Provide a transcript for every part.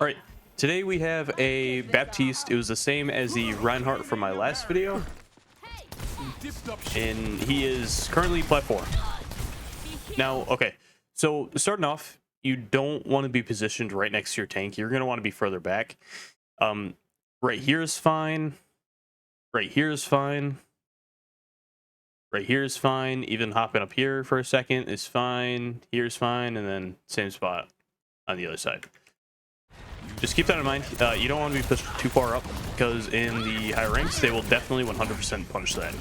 All right, today we have a Baptiste. It was the same as the Reinhardt from my last video, and he is currently platform. Now, okay, so starting off, you don't want to be positioned right next to your tank. You're going to want to be further back. Right here is fine. Right here is fine. Right here is fine. Even hopping up here for a second is fine. Here's fine, and then same spot on the other side. Just keep that in mind. You don't want to be pushed too far up, because in the higher ranks, they will definitely 100% punish that.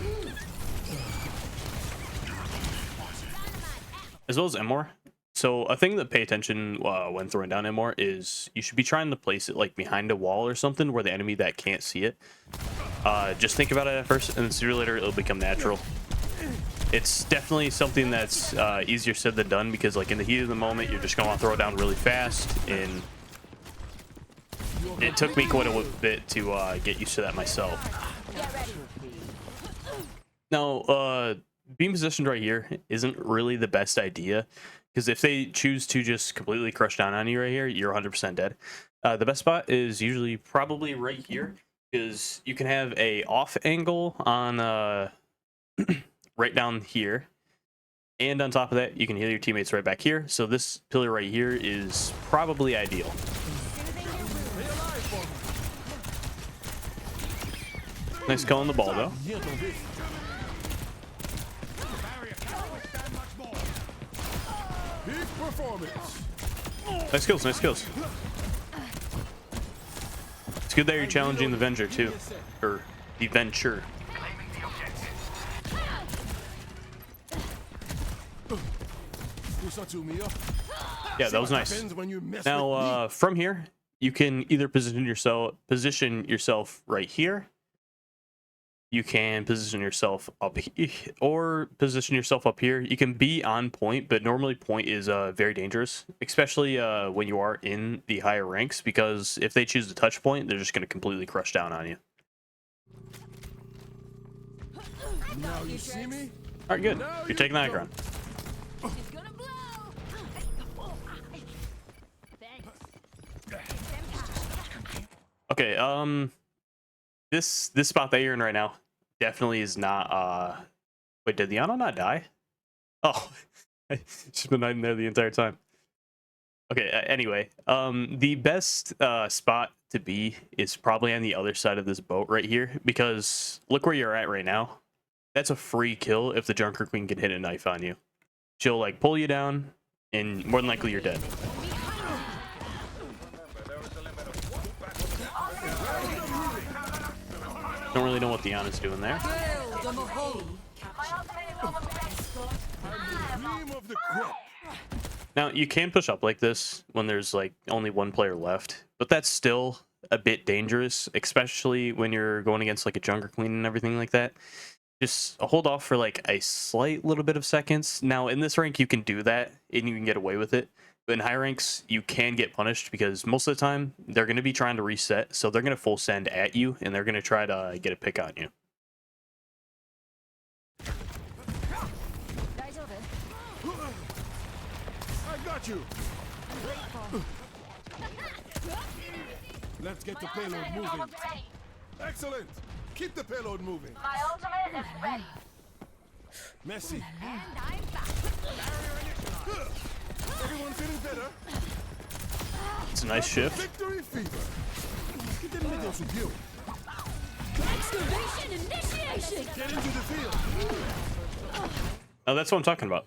As well as MR. So a thing that pay attention when throwing down MR is you should be trying to place it like behind a wall or something where the enemy that can't see it. Just think about it at first, and then sooner or later it'll become natural. It's definitely something that's easier said than done, because like in the heat of the moment, you're just going to want to throw it down really fast, and it took me quite a bit to get used to that myself. Now, being positioned right here isn't really the best idea, because if they choose to just completely crush down on you right here, you're 100% dead. The best spot is usually probably right here, because you can have a off angle on right down here, and on top of that, you can heal your teammates right back here. So this pillar right here is probably ideal. Nice call on the ball, though. Nice kills, nice kills. It's good that you're challenging the Venger, too. Or the Venture. Yeah, that was nice. Now, from here, you can either position yourself right here. You can position yourself up here, or position yourself up here. You can be on point, but normally point is very dangerous, especially when you are in the higher ranks, because if they choose to touch point, they're just going to completely crush down on you. Now you see me? All right, good. You're taking that ground. Okay, this spot that you're in right now definitely is not wait, did the Ano not die? Oh, she's been hiding there the entire time. Okay, anyway, the best spot to be is probably on the other side of this boat right here, because look where you're at right now. That's a free kill if the Junker Queen can hit a knife on you. She'll like pull you down, and more than likely you're dead. Don't really know what the Ana's doing there. Now, you can push up like this when there's like only one player left, but that's still a bit dangerous, especially when you're going against like a Junker Queen and everything like that. Just hold off for like a slight little bit of seconds. Now, in this rank, you can do that and you can get away with it. But in high ranks, you can get punished, because most of the time, they're going to be trying to reset. So they're going to full send at you, and they're going to try to get a pick on you. I got you. Let's get the payload moving. Excellent. Keep the payload moving. My ultimate is ready. Messi. And I'm back. Everyone feeling better? It's a nice shift. Victory fever. Get the middle to you. Excavation initiation. Get into the field. Oh, that's what I'm talking about.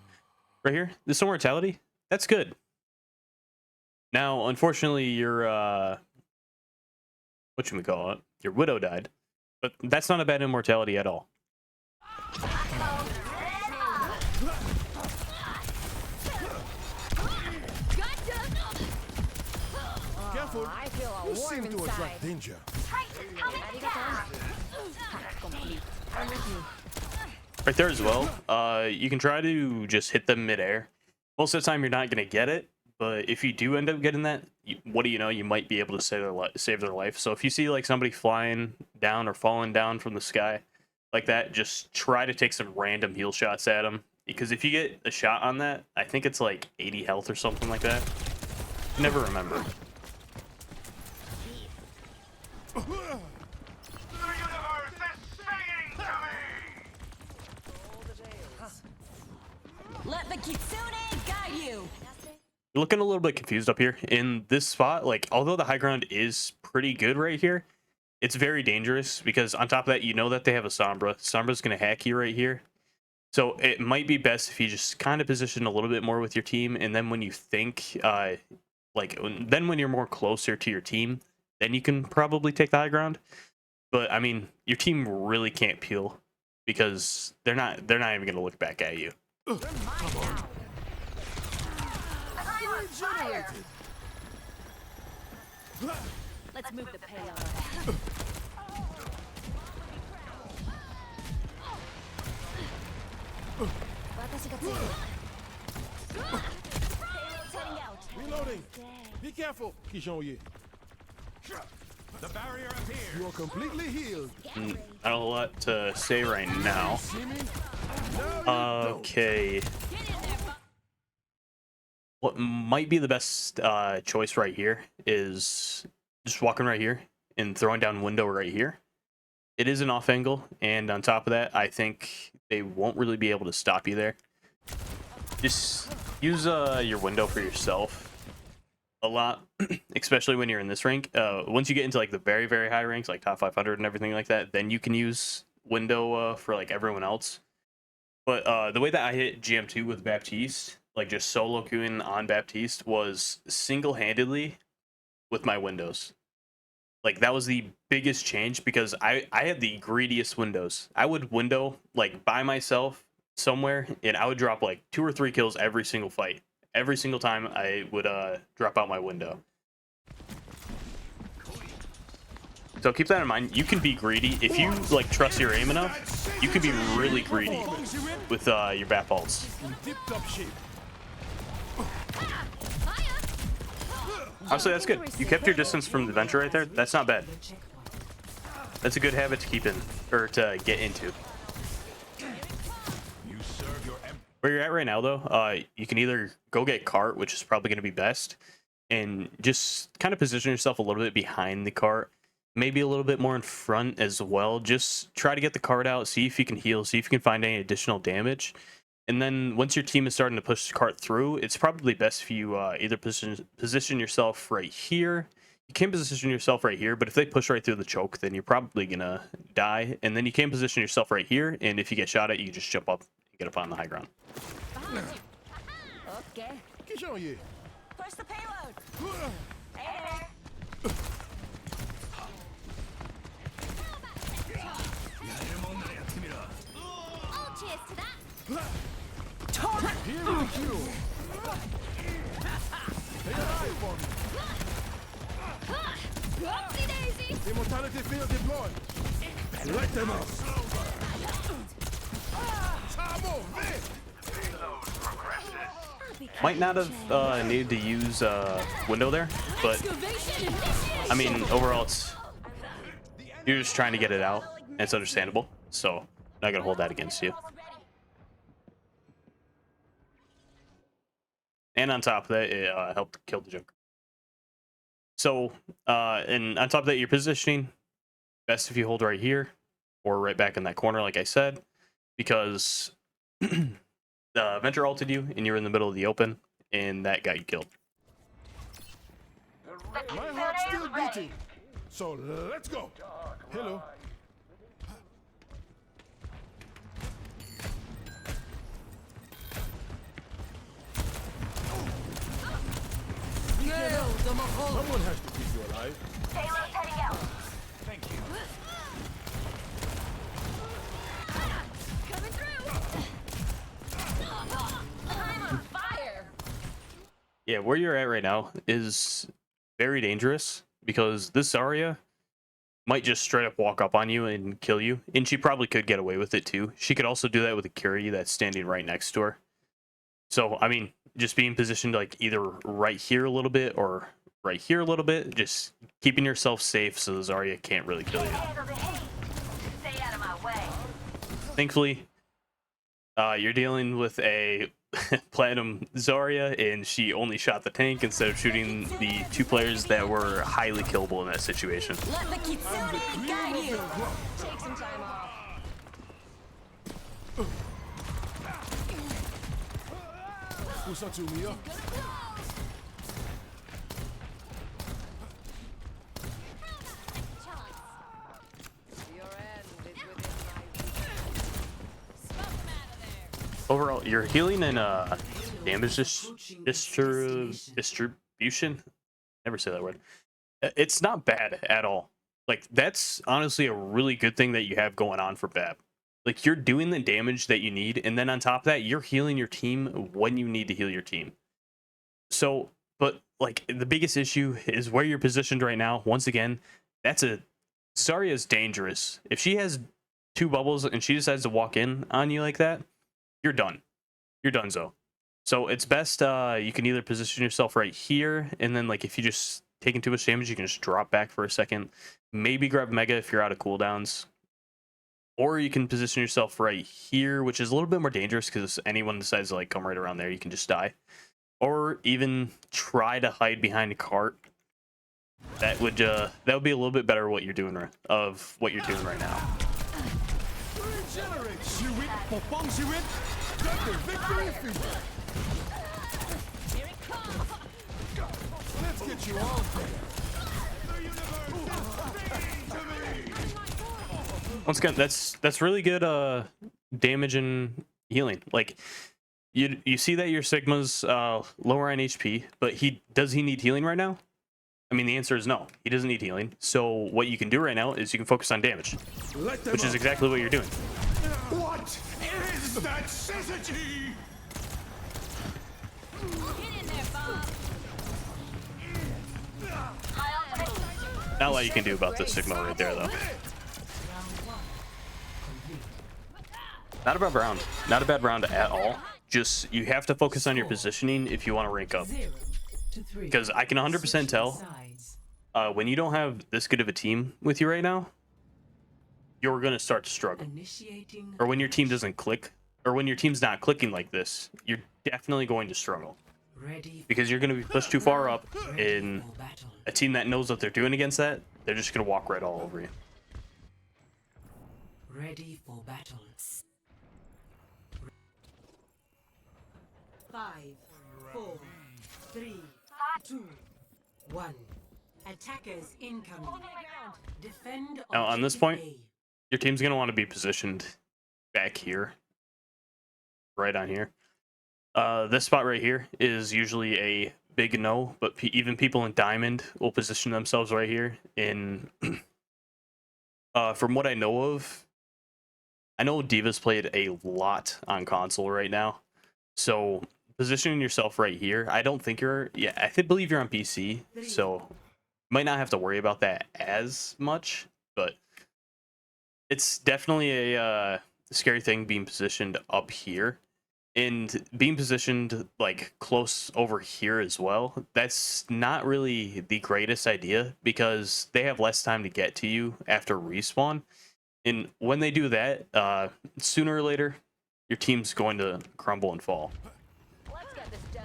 Right here, this immortality, that's good. Now, unfortunately, your whatchamacallit, your Widow died, but that's not a bad immortality at all. Careful. I feel a You warm seem to inside. attract danger. I'm with you. Right there as well. You can try to just hit them midair. Most of the time, you're not going to get it, but if you do end up getting that, what do you know? You might be able to save their life. So if you see like somebody flying down or falling down from the sky like that, just try to take some random heal shots at them, because if you get a shot on that, I think it's like 80 health or something like that. Never remember. Let the kitsune guide you. You're looking a little bit confused up here in this spot. Like, although the high ground is pretty good right here, it's very dangerous because on top of that, you know that they have a Sombra. Sombra's going to hack you right here. So it might be best if you just kind of position a little bit more with your team. And then when you think, then when you're more closer to your team, then you can probably take the high ground. But I mean, your team really can't peel because they're not even going to look back at you. You're mine now. I'm on fire. Let's move the payload. Payload's heading out. Reloading. Be careful. The barrier appears. You are completely healed. Not a lot to say right now. See me? No, you Okay. What might be the best choice right here is just walking right here and throwing down window right here. It is an off angle, and on top of that, I think they won't really be able to stop you there. Just use your window for yourself a lot, especially when you're in this rank. Once you get into like the very, very high ranks, like top 500 and everything like that, then you can use window for like everyone else. But the way that I hit GM2 with Baptiste, like just solo queuing on Baptiste, was single-handedly with my windows. Like that was the biggest change because I had the greediest windows. I would window like by myself somewhere and I would drop like 2 or 3 kills every single fight. Every single time I would drop out my window. So keep that in mind. You can be greedy if you like trust your aim enough. You can be really greedy with your BAP ults. Honestly, that's good. You kept your distance from the Venture right there. That's not bad. That's a good habit to keep in, or to get into. Where you're at right now, though, you can either go get cart, which is probably going to be best, and just kind of position yourself a little bit behind the cart, maybe a little bit more in front as well. Just try to get the cart out, see if you can heal, see if you can find any additional damage. And then once your team is starting to push the cart through, it's probably best if you either position yourself right here. You can position yourself right here, but if they push right through the choke, then you're probably going to die. And then you can position yourself right here, and if you get shot at, you just jump up and get up on the high ground. Okay. Push the payload. Hey there. Oh, cheers to that. Here with you. Take an eye for me. Whoopsie daisy. Immortality field deployed. Light them up. Might not have needed to use window there, but I mean, overall, you're just trying to get it out, and it's understandable. So, not gonna hold that against you. And on top of that, it helped kill the Joker. So, and on top of that, your positioning, best if you hold right here or right back in that corner, like I said, because the Venture ulted you and you were in the middle of the open, and that got you killed. My heart's still beating. So let's go. Hello. Someone has to keep you alive. Payload's heading out. Thank you. Coming through. I'm on fire. Yeah, where you're at right now is very dangerous because this Zarya might just straight up walk up on you and kill you, and she probably could get away with it too. She could also do that with a Curie that's standing right next to her. So, I mean, just being positioned like either right here a little bit or right here a little bit, just keeping yourself safe so the Zarya can't really kill you. Handle the heat. Stay out of my way. Thankfully, You're dealing with a platinum Zarya, and she only shot the tank instead of shooting the two players that were highly killable in that situation. Let the Kitsune guide you. Take some time off. Push on to me, yo. Overall, you're healing and damage distribution. Never say that word. It's not bad at all. Like, that's honestly a really good thing that you have going on for Bap. Like, you're doing the damage that you need, and then on top of that, you're healing your team when you need to heal your team. So, but like, the biggest issue is where you're positioned right now. Once again, Zarya is dangerous. If she has 2 bubbles and she decides to walk in on you like that, you're done. You're donezo. So it's best you can either position yourself right here, and then like if you just taking too much damage, you can just drop back for a second. Maybe grab Mega if you're out of cooldowns. Or you can position yourself right here, which is a little bit more dangerous because anyone decides to like come right around there, you can just die. Or even try to hide behind a cart. That would be a little bit better what you're doing right now. Let's get you all Once again, that's really good damage and healing. Like, you see that your Sigma's lower on HP, but does he need healing right now? I mean, the answer is no. He doesn't need healing. So what you can do right now is you can focus on damage, which is exactly what you're doing. What is that syzygy? Get in there, Bob. Not a lot you can do about this Sigma right there, though. Not a bad round. Not a bad round at all. Just, you have to focus on your positioning if you want to rank up. Because I can 100% tell when you don't have this good of a team with you right now, you're going to start to struggle. Or when your team doesn't click, or when your team's not clicking like this, you're definitely going to struggle. Because you're going to be pushed too far up, and a team that knows what they're doing against that, they're just going to walk right all over you. Ready for battle. 5, 4, 3, 2, 1. Attackers incoming. Defend. Now, on this point, your team's going to want to be positioned back here. Right on here. This spot right here is usually a big no, but even people in Diamond will position themselves right here. In from what I know of, I know Diva's played a lot on console right now. So positioning yourself right here, I don't think I believe you're on PC, so might not have to worry about that as much, but it's definitely a scary thing being positioned up here. And being positioned like close over here as well, that's not really the greatest idea because they have less time to get to you after respawn. And when they do that, sooner or later, your team's going to crumble and fall. Let's get this done.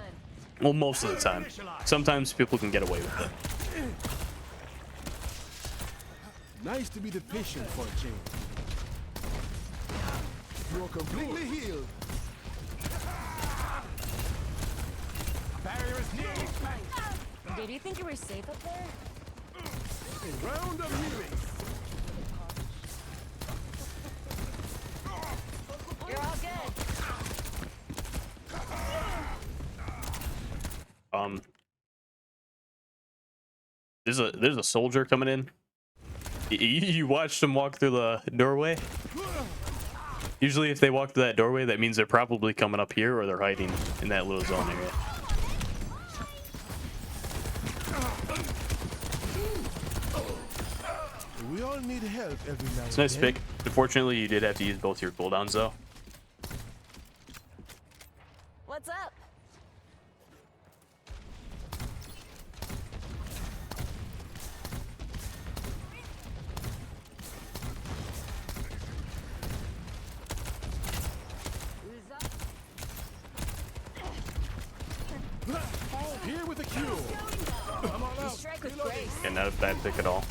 Well, most of the time. Sometimes people can get away with it. Nice to be the patient for a change. You're completely healed. Barrier is nearly banked. Did you think you were safe up there? Round of healing. You're all good. There's a soldier coming in. You watched them walk through the doorway. Usually if they walk through that doorway, that means they're probably coming up here or they're hiding in that little zone area. We all need help every now and It's a nice then. pick. Unfortunately, you did have to use both your cooldowns though. What's up? Yeah, not a bad pick at all.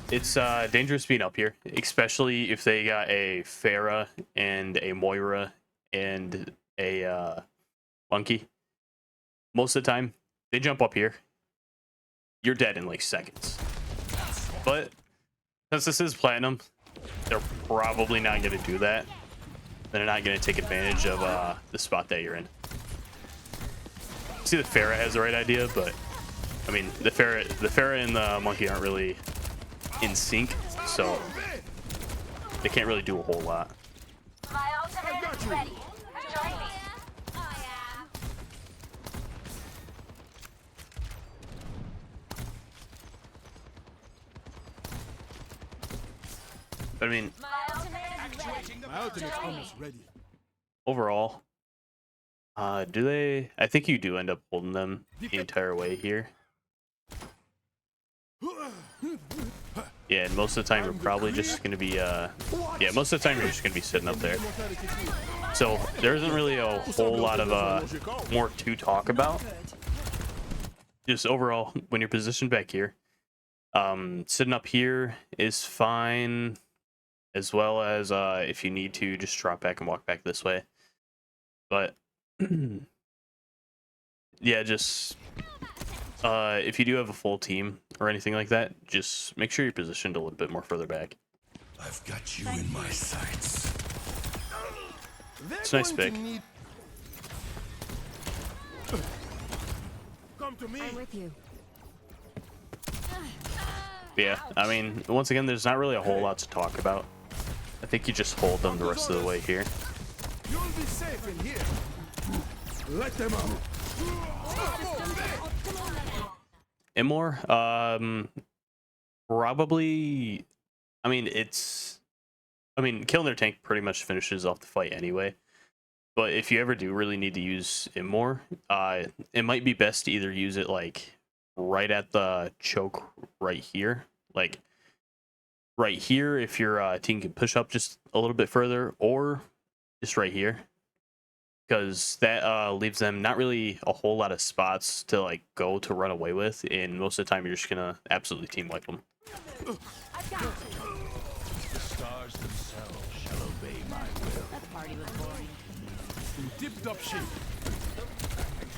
It's dangerous being up here, especially if they got a Pharah and a Moira and a Monkey. Most of the time, they jump up here. You're dead in like seconds. But since this is platinum, they're probably not going to do that. They're not going to take advantage of the spot that you're in. See, the Pharah has the right idea, but I mean, the Pharah and the Monkey aren't really in sync, so they can't really do a whole lot. My ultimate is ready. Join me. I am. But I mean, My ultimate is ready. My ultimate's almost ready. overall, do they? I think you do end up holding them the entire way here. Yeah, and most of the time you're probably just gonna be most of the time you're just gonna be sitting up there. So there isn't really a whole lot of more to talk about. Just overall, when you're positioned back here, sitting up here is fine, as well as if you need to just drop back and walk back this way. But yeah, just if you do have a full team or anything like that, just make sure you're positioned a little bit more further back. I've got you in my sights. It's a nice pick. Come to me. I'm with you. Yeah, I mean, once again, there's not really a whole lot to talk about. I think you just hold them the rest of the way here. You'll be safe in here. Let them out. Immor, probably. I mean, killing their tank pretty much finishes off the fight anyway. But if you ever do really need to use Immor, it might be best to either use it like right at the choke right here, like right here if your team can push up just a little bit further, or just right here, because that leaves them not really a whole lot of spots to like go to run away with, and most of the time you're just gonna absolutely team wipe them. I've got it. The stars themselves shall obey my will. That party was boring. In tip-top shape.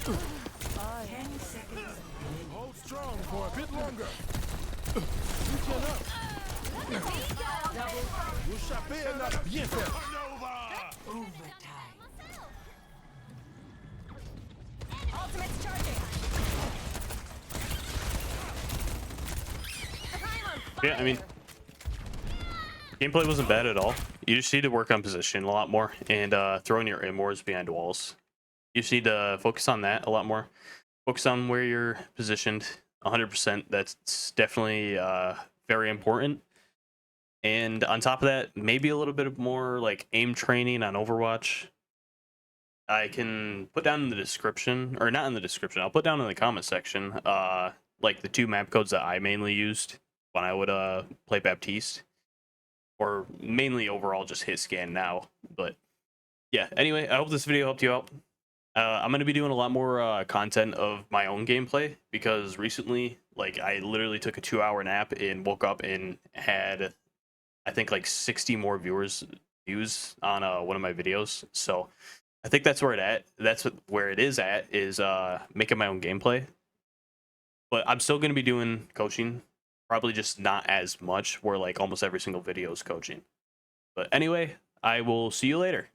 10 seconds. Hold strong for a bit longer. You cannot. Vous échappez à notre bien fait. Overtime. Ultimate's charging. Yeah, I mean, gameplay wasn't bad at all. You just need to work on position a lot more and throwing your immors behind walls. You just need to focus on that a lot more. Focus on where you're positioned 100%. That's definitely very important. And on top of that, maybe a little bit of more like aim training on Overwatch. I can put down in the description, or not in the description, I'll put down in the comment section, like the 2 map codes that I mainly used when I would play Baptiste. Or mainly overall just hit scan now. But yeah, anyway, I hope this video helped you out. I'm going to be doing a lot more content of my own gameplay, because recently, like, I literally took a 2-hour nap and woke up and had, I think, like 60 more views on one of my videos. So I think that's where where it is at, is making my own gameplay. But I'm still going to be doing coaching, probably just not as much, where like almost every single video is coaching. But anyway, I will see you later.